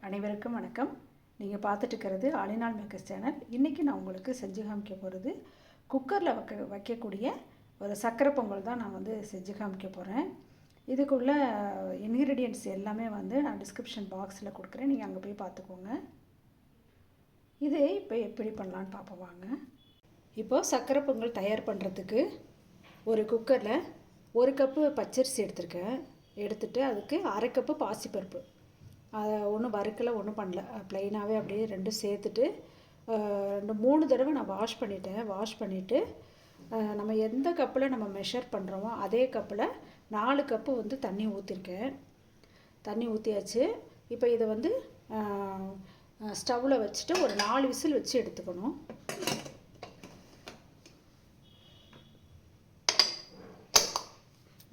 அனைவருக்கும் வணக்கம். நீங்கள் பார்த்துட்டு இருக்கிறது ஆலினால் மேக்கர்ஸ் சேனல். இன்றைக்கி நான் உங்களுக்கு செஞ்சு காமிக்க போகிறது குக்கரில் வைக்கக்கூடிய ஒரு சக்கரை பொங்கல் தான் நான் செஞ்சு காமிக்க போகிறேன். இதுக்குள்ள இன்க்ரீடியன்ட்ஸ் எல்லாமே நான் டிஸ்கிரிப்ஷன் பாக்ஸில் கொடுக்குறேன், நீங்கள் அங்கே போய் பார்த்துக்கோங்க. இது இப்போ எப்படி பண்ணலான்னு பார்ப்போம் வாங்க. இப்போது சக்கரை பொங்கல் தயார் பண்ணுறதுக்கு ஒரு குக்கரில் 1 கப்பு பச்சரிசி எடுத்துகிட்டு அதுக்கு 1/2 கப்பு பாசிப்பருப்பு, அதை ஒன்றும் வறுக்கலை ஒன்றும் பண்ணல, ப்ளைனாகவே அப்படியே ரெண்டும் சேர்த்துட்டு 3 தடவை நான் வாஷ் பண்ணிவிட்டு நம்ம எந்த கப்பில் நம்ம மெஷர் பண்ணுறோமோ அதே கப்பில் 4 கப்பு தண்ணி ஊற்றிருக்கேன். தண்ணி ஊற்றியாச்சு. இப்போ இதை ஸ்டவ்வில் வச்சுட்டு ஒரு 4 விசில் வச்சு எடுத்துக்கணும்.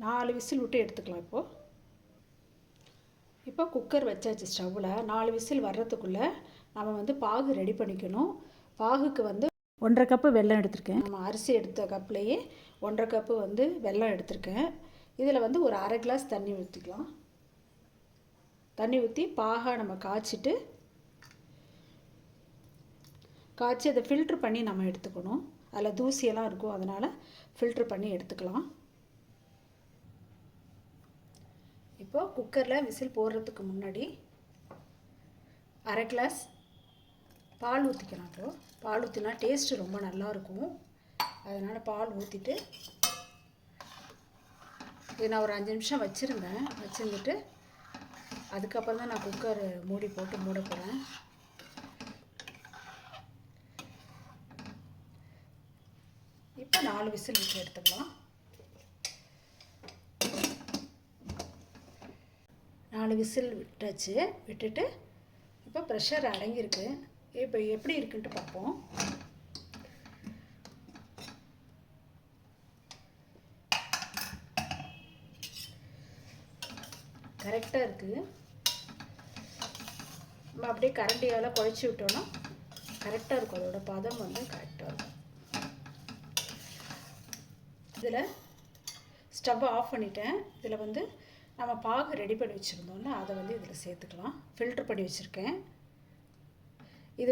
நாலு விசில் விட்டு எடுத்துக்கலாம். இப்போ குக்கர் வச்சாச்சு ஸ்டவ்வில். 4 விசில் வர்றதுக்குள்ளே நம்ம பாகு ரெடி பண்ணிக்கணும். பாகுக்கு 1/2 கப்பு வெல்லம் எடுத்திருக்கேன். நம்ம அரிசி எடுத்த கப்லேயே 1/2 கப்பு வெல்லம் எடுத்திருக்கேன். இதில் ஒரு 1/2 கிளாஸ் தண்ணி ஊற்றிக்கலாம். தண்ணி ஊற்றி பாகை நம்ம காய்ச்சி அதை ஃபில்ட்ரு பண்ணி நம்ம எடுத்துக்கணும். அதில் தூசியெல்லாம் இருக்கும், அதனால் ஃபில்ட்ரு பண்ணி எடுத்துக்கலாம். இப்போது குக்கரில் விசில் போடுறதுக்கு முன்னாடி 1/2 கிளாஸ் பால் ஊற்றிக்கலாம். இப்போது பால் ஊற்றினா டேஸ்ட்டு ரொம்ப நல்லாயிருக்கும், அதனால் பால் ஊற்றிட்டு இது நான் ஒரு 5 நிமிஷம் வச்சுருந்துட்டு அதுக்கப்புறம் தான் நான் குக்கர் மூடி போட்டு மூட போகிறேன். இப்போ 4 விசில் விட்டு எடுத்துக்கலாம். 4 விசில் விட்டுட்டு இப்போ ப்ரெஷர் அடங்கியிருக்கு. இப்போ எப்படி இருக்குன்ட்டு பார்ப்போம். கரெக்டாக இருக்குது. நம்ம அப்படியே கரண்டியால் குழச்சி விட்டோன்னா கரெக்டாக இருக்கும். அதோட பதம் கரெக்டாக இருக்கும். இதில் ஸ்டவ் ஆஃப் பண்ணிட்டேன். இதில் நம்ம பாகு ரெடி பண்ணி வச்சுருந்தோம்னா அதை இதில் சேர்த்துக்கலாம். ஃபில்ட்ரு பண்ணி வச்சுருக்கேன். இது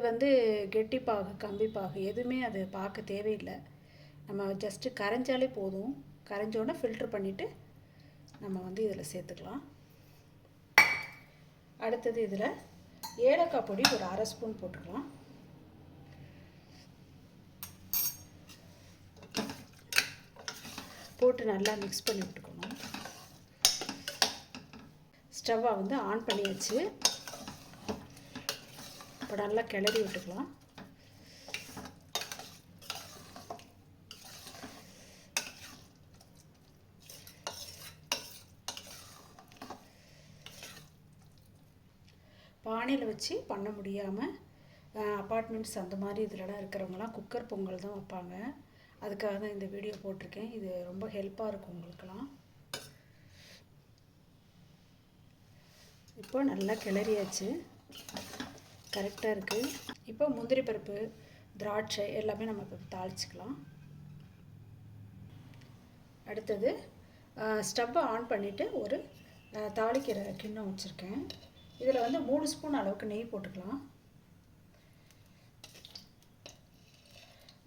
கெட்டி பாகு, கம்பி பாகு எதுவுமே அது பார்க்க தேவையில்லை. நம்ம ஜஸ்ட்டு கரைஞ்சாலே போதும். கரைஞ்சோடனே ஃபில்ட்ரு பண்ணிவிட்டு நம்ம இதில் சேர்த்துக்கலாம். அடுத்தது இதில் ஏலக்காய் பொடி ஒரு 1/2 ஸ்பூன் போட்டுக்கலாம். போட்டு நல்லா மிக்ஸ் பண்ணி விட்டுக்கணும். ஸ்டவ்வை ஆன் பண்ணியாச்சு. இப்போ நல்லா கிளறி விட்டுக்கலாம். பானையில் வச்சு பண்ண முடியாமல் அப்பார்ட்மெண்ட்ஸ் அந்த மாதிரி இதிலலாம் இருக்கிறவங்களாம் குக்கர் பொங்கல் தான் வைப்பாங்க. அதுக்காக தான் இந்த வீடியோ போட்டிருக்கேன். இது ரொம்ப ஹெல்ப்பாக இருக்கும் உங்களுக்கெல்லாம். இப்போ நல்லா கிளறியாச்சு, கரெக்டாக இருக்குது. இப்போ முந்திரி பருப்பு, திராட்சை எல்லாமே நம்ம இப்போ தாளிச்சிக்கலாம். அடுத்தது ஸ்டவ்வை ஆன் பண்ணிவிட்டு ஒரு தாளிக்கிற கிண்ணம் வச்சுருக்கேன். இதில் 3 ஸ்பூன் அளவுக்கு நெய் போட்டுக்கலாம்.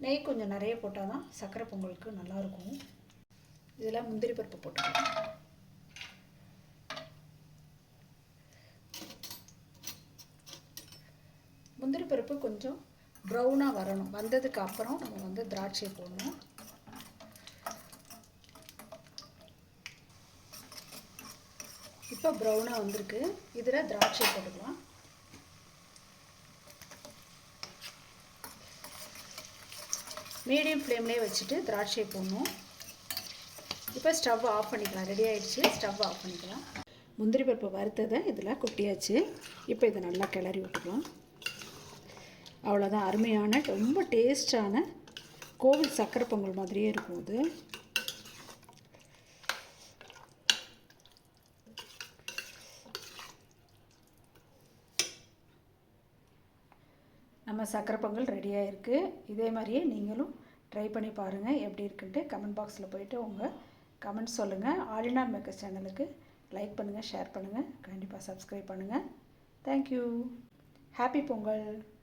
நெய் கொஞ்சம் நிறைய போட்டால் தான் சக்கரை பொங்கலுக்கு நல்லாயிருக்கும். இதில் முந்திரி பருப்பு போட்டுக்கலாம். முந்திரி பருப்பு கொஞ்சம் ப்ரௌனாக வரணும். வந்ததுக்கு அப்புறம் நம்ம திராட்சை போடணும். இப்போ ப்ரௌனாக வந்திருக்கு. இதில் திராட்சை போட்டுக்கலாம். மீடியம் ஃப்ளேம்லேயே வச்சுட்டு திராட்சை போடணும். இப்போ ஸ்டவ் ஆஃப் பண்ணிக்கலாம். ரெடி ஆகிடுச்சு. ஸ்டவ் ஆஃப் பண்ணிக்கலாம். முந்திரி பருப்பு வறுத்ததை இதில் கொட்டியாச்சு. இப்போ இதை நல்லா கிளறி விட்டுக்கலாம். அவ்வளோதான். அருமையான ரொம்ப டேஸ்டான கோவில் சக்கரை பொங்கல் மாதிரியே இருக்கும். இது நம்ம சக்கரை பொங்கல் ரெடியாக இருக்குது. இதே மாதிரியே நீங்களும் ட்ரை பண்ணி பாருங்கள். எப்படி இருக்குன்ட்டு கமெண்ட் பாக்ஸில் போய்ட்டு உங்கள் கமெண்ட் சொல்லுங்கள். ஆலினால் மேக்கர்ஸ் சேனலுக்கு லைக் பண்ணுங்கள், ஷேர் பண்ணுங்கள், கண்டிப்பாக சப்ஸ்கிரைப் பண்ணுங்கள். தேங்க்யூ. ஹாப்பி பொங்கல்.